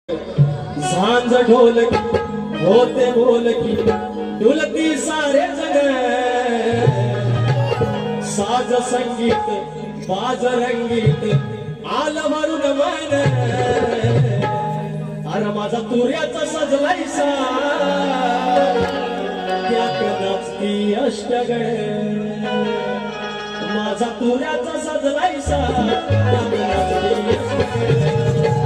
सांज ढोलकी होते बोलकी डुलती सारे जग साज संगीत बाज रंगीत आल भरून मन अरे माझा तुऱ्याचा सजलायसा त्यात नाचती अष्टगण माझा तुऱ्याचा सजलायसा त्यात नाचती अष्टगण